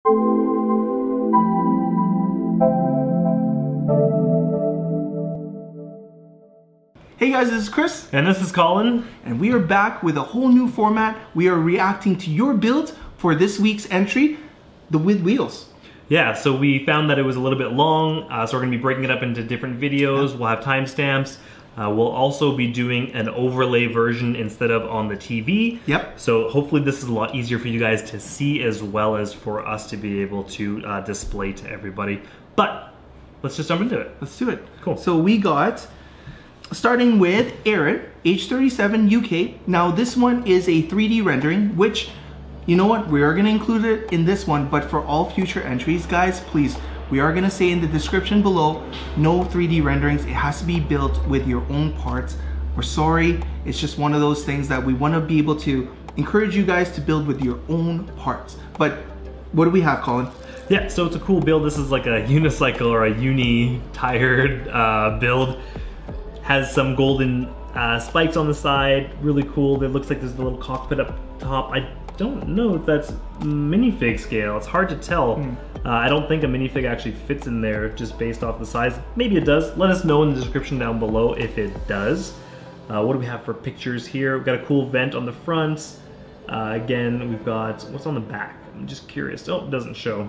Hey guys, this is Kris. And this is Colin. And we are back with a whole new format. We are reacting to your builds for this week's entry, the with wheels. Yeah, so we found that it was a little bit long, so we're going to be breaking it up into different videos. Yep. We'll have timestamps. We'll also be doing an overlay version instead of on the TV. Yep. So hopefully this is a lot easier for you guys to see as well as for us to be able to display to everybody. But let's just jump into it. Let's do it. Cool. So we got, starting with Aaron, age 37, UK. Now this one is a 3D rendering, which, you know what, we are going to include it in this one, but for all future entries, guys, please, we are going to say in the description below, no 3D renderings. It has to be built with your own parts. We're sorry, it's just one of those things that we want to be able to encourage you guys to build with your own parts. But what do we have, Colin? Yeah, so it's a cool build. This is like a unicycle or a uni-tired build. Has some golden spikes on the side, really cool. It looks like there's a little cockpit up top. I don't know if that's minifig scale. It's hard to tell. I don't think a minifig actually fits in there just based off the size. Maybe it does. Let us know in the description down below if it does. What do we have for pictures here? We've got a cool vent on the front. Again, we've got, what's on the back? I'm just curious. Oh, it doesn't show.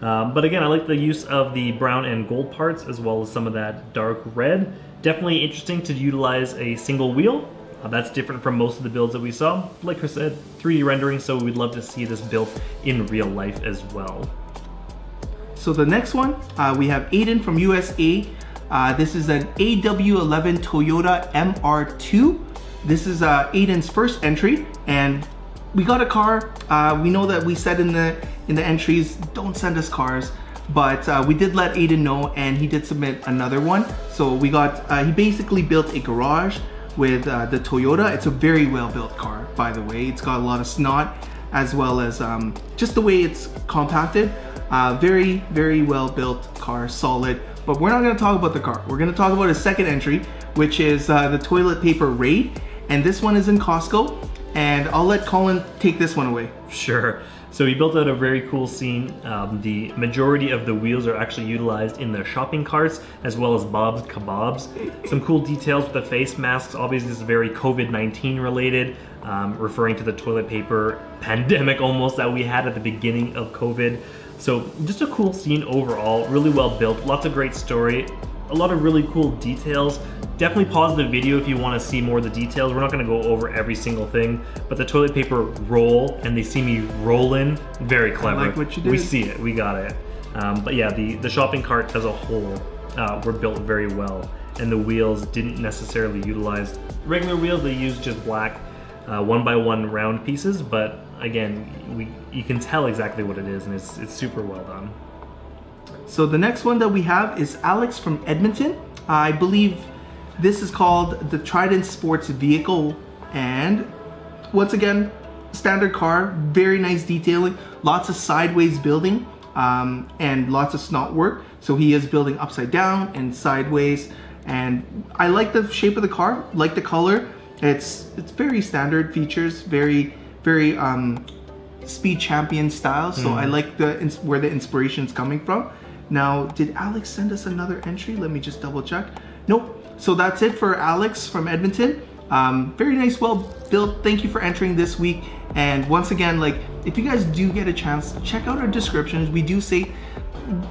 But again, I like the use of the brown and gold parts as well as some of that dark red. Definitely interesting to utilize a single wheel. That's different from most of the builds that we saw. Like Kris said, 3D rendering, so we'd love to see this built in real life as well. So the next one, we have Aiden from USA. This is an AW11 Toyota MR2. This is Aiden's first entry, and we got a car. We know that we said in the entries, don't send us cars, but we did let Aiden know, and he did submit another one. So we got, he basically built a garage with the Toyota. It's a very well built car, by the way. It's got a lot of snot, as well as just the way it's compacted. Very, very well built car, solid. But we're not gonna talk about the car. We're gonna talk about a second entry, which is the toilet paper raid. And this one is in Costco. And I'll let Colin take this one away. Sure. So we built out a very cool scene. The majority of the wheels are actually utilized in the shopping carts as well as Bob's Kebabs. Some cool details with the face masks. Obviously this is very COVID-19 related, referring to the toilet paper pandemic almost that we had at the beginning of COVID. So just a cool scene overall, really well built, lots of great story, a lot of really cool details. Definitely pause the video if you want to see more of the details. We're not going to go over every single thing, but the toilet paper roll and they see me rolling, very clever. I like what you did. We see it, we got it. But yeah, the shopping cart as a whole were built very well, and the wheels didn't necessarily utilize regular wheels. They used just black 1x1 round pieces, but again, you can tell exactly what it is, and it's super well done. So the next one that we have is Alex from Edmonton. I believe this is called the Trident Sports Vehicle, and once again, standard car, very nice detailing, lots of sideways building, and lots of snot work. So he is building upside down and sideways, and I like the shape of the car, like the color. It's very standard features, very Speed Champion style. So I like where the inspiration is coming from. Now, did Alex send us another entry? Let me just double check. Nope. So that's it for Alex from Edmonton. Very nice, well built. Thank you for entering this week. And once again, like, if you guys do get a chance, check out our descriptions. We do say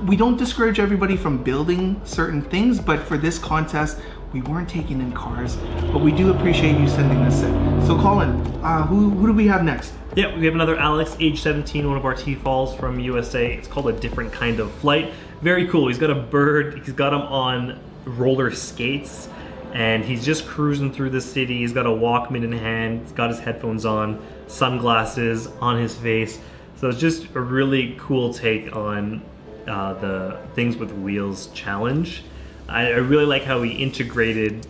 we don't discourage everybody from building certain things, but for this contest, we weren't taking in cars, but we do appreciate you sending this in. So Colin, who do we have next? Yeah, we have another Alex, age 17, one of our T-Falls from USA. It's called A Different Kind of Flight. Very cool. He's got a bird. He's got him on roller skates, and he's just cruising through the city. He's got a Walkman in hand. He's got his headphones on, sunglasses on his face. So it's just a really cool take on the Things with Wheels challenge. I really like how he integrated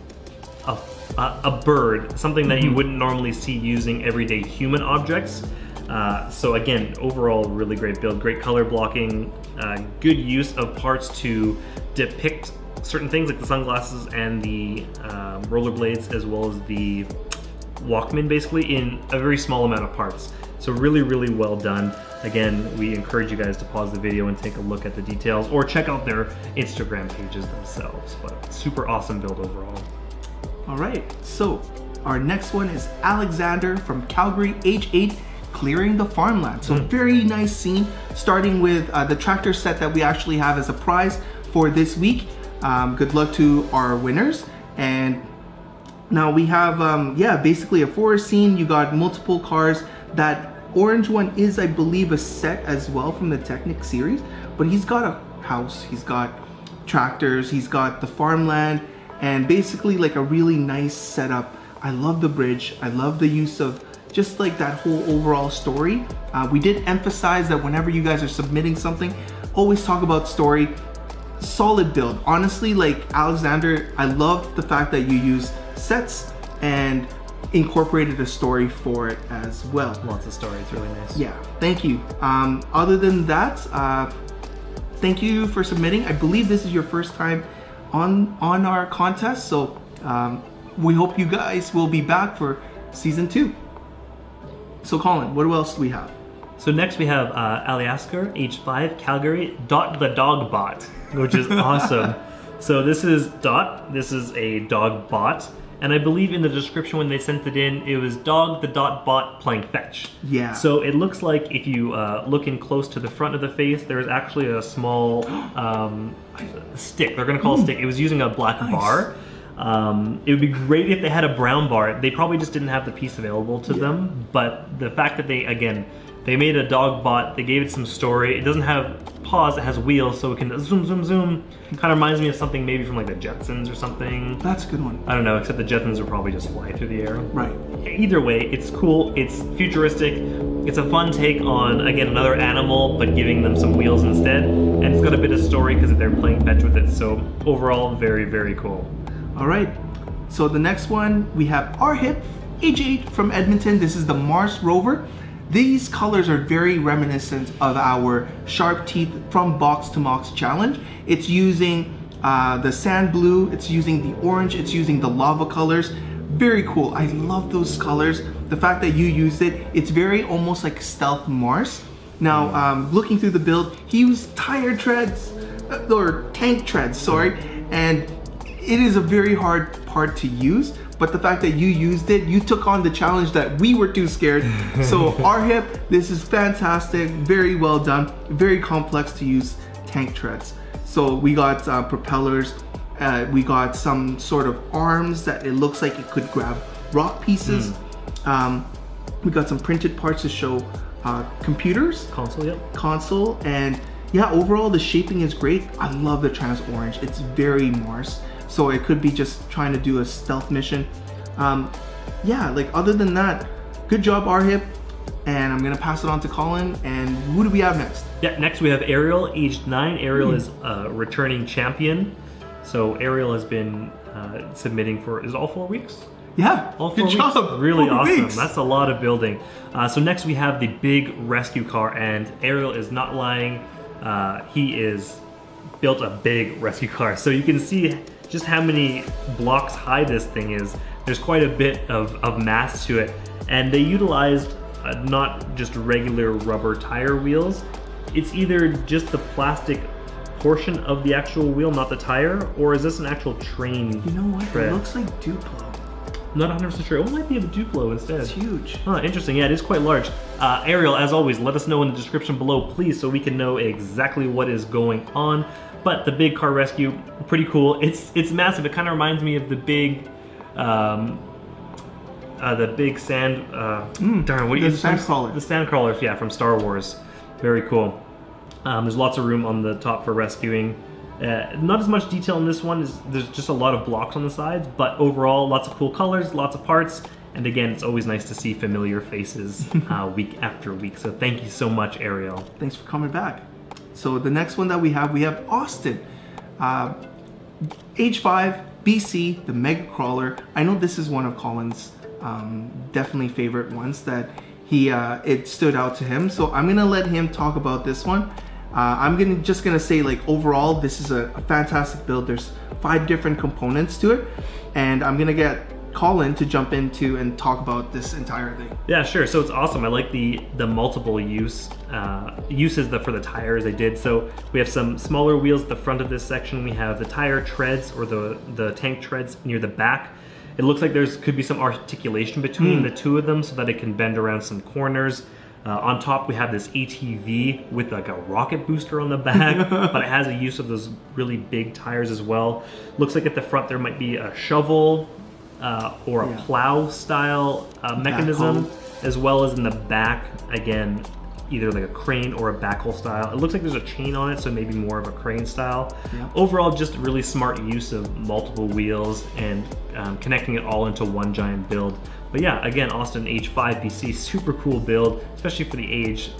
a bird, something that you wouldn't normally see using everyday human objects. So again, overall, really great build, great color blocking, good use of parts to depict certain things like the sunglasses and the rollerblades, as well as the Walkman, basically in a very small amount of parts. So really, really well done. Again, we encourage you guys to pause the video and take a look at the details or check out their Instagram pages themselves. But super awesome build overall. All right, so our next one is Alexander from Calgary, age 8, clearing the farmland. So very nice scene, starting with the tractor set that we actually have as a prize for this week. Good luck to our winners. And now we have, yeah, basically a forest scene. You got multiple cars. That orange one is, I believe, a set as well from the Technic series, but he's got a house, he's got tractors, he's got the farmland, and basically like a really nice setup. I love the bridge. I love the use of just like that whole overall story. We did emphasize that whenever you guys are submitting something, always talk about story. Solid build. Honestly, like Alexander, I love the fact that you use sets and incorporated a story for it as well. Lots of stories, really nice. Yeah, thank you. Other than that, thank you for submitting. I believe this is your first time on our contest, so we hope you guys will be back for season 2. So Colin, what else do we have? So next we have Aliasger, age 5, Calgary, Dot the dog bot, which is awesome. So this is Dot, this is a dog bot, and I believe in the description when they sent it in, it was Dog the Dot bot playing fetch. Yeah. So it looks like if you look in close to the front of the face, there's actually a small stick. They're gonna call it a stick. It was using a black bar. It would be great if they had a brown bar. They probably just didn't have the piece available to them, but the fact that they made a dog bot, they gave it some story. It doesn't have paws, it has wheels, so it can zoom, zoom, zoom. It kind of reminds me of something maybe from like the Jetsons or something. That's a good one. I don't know, except the Jetsons would probably just fly through the air. Right. Either way, it's cool, it's futuristic, it's a fun take on, again, another animal, but giving them some wheels instead. And it's got a bit of story because they're playing fetch with it, so overall, very, very cool. All right, so the next one, we have Arhip, age 8, from Edmonton. This is the Mars rover. These colors are very reminiscent of our Sharp Teeth from Box to Mox challenge. It's using the sand blue, it's using the orange, it's using the lava colors. Very cool. I love those colors. The fact that you used it, it's very almost like stealth Mars. Now, looking through the build, he used tire treads, or tank treads, sorry, and it is a very hard part to use. But the fact that you used it, you took on the challenge that we were too scared. So Arhip, this is fantastic, very well done, very complex to use tank treads. So we got propellers, we got some sort of arms that it looks like it could grab rock pieces. We got some printed parts to show computers. Console, yep. Console, and yeah, overall the shaping is great. I love the trans orange, it's very Mars. So it could be just trying to do a stealth mission. Yeah, like other than that, good job Arhip. And I'm gonna pass it on to Colin. And who do we have next? Yeah, next we have Ariel, aged 9. Ariel is a returning champion. So Ariel has been submitting for, is it all 4 weeks? Yeah, all 4 good weeks. job. Really 4 awesome. weeks. That's a lot of building. So next we have the big rescue car, and Ariel is not lying. He is built a big rescue car. So you can see just how many blocks high this thing is. There's quite a bit of mass to it. And they utilized not just regular rubber tire wheels. It's either just the plastic portion of the actual wheel, not the tire, or is this an actual train You know what, tread? it looks like Duplo. Not 100% sure. It might be a Duplo instead. It's huge. Huh, interesting. Yeah, it is quite large. Ariel, as always, let us know in the description below, please, so we can know exactly what is going on. But the big car rescue, pretty cool. It's massive. It kind of reminds me of the big sand. Darn, what do you? The sand crawler. The sand crawlers, yeah, from Star Wars. Very cool. There's lots of room on the top for rescuing. Not as much detail in this one. There's just a lot of blocks on the sides, but overall, lots of cool colors, lots of parts. And again, it's always nice to see familiar faces week after week. So thank you so much, Ariel. Thanks for coming back. So the next one that we have Austin. Age 5, BC, the Mega Crawler. I know this is one of Colin's definitely favorite ones that it stood out to him. So I'm gonna let him talk about this one. I'm just gonna say, like, overall, this is a fantastic build. There's 5 different components to it, and I'm gonna get Colin to jump into and talk about this entire thing. Yeah, sure. So it's awesome. I like the multiple uses for the tires they did. So we have some smaller wheels at the front of this section. We have the tire treads, or the tank treads near the back. It looks like could be some articulation between the two of them so that it can bend around some corners. On top we have this ATV with like a rocket booster on the back, but it has a use of those really big tires as well. Looks like at the front there might be a shovel or a plow style mechanism, as well as in the back, again, either like a crane or a backhoe style. It looks like there's a chain on it, so maybe more of a crane style. Yeah. Overall, just really smart use of multiple wheels and connecting it all into one giant build. But yeah, again, Austin H5 BC, super cool build, especially for the age.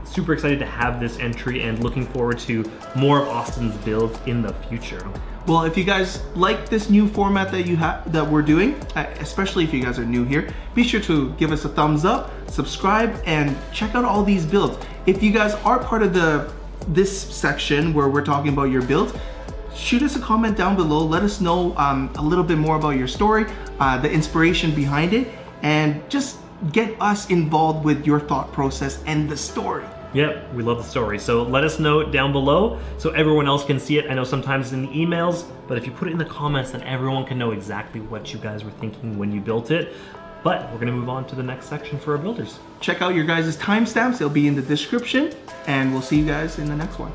Super excited to have this entry and looking forward to more of Austin's builds in the future. Well, if you guys like this new format that we're doing, especially if you guys are new here, be sure to give us a thumbs up, subscribe, and check out all these builds. If you guys are part of this section where we're talking about your builds, shoot us a comment down below. Let us know a little bit more about your story, the inspiration behind it, and just get us involved with your thought process and the story. Yep, we love the story. So let us know down below so everyone else can see it. I know sometimes in the emails, but if you put it in the comments, then everyone can know exactly what you guys were thinking when you built it. But we're gonna move on to the next section for our builders. Check out your guys' timestamps. They'll be in the description, and we'll see you guys in the next one.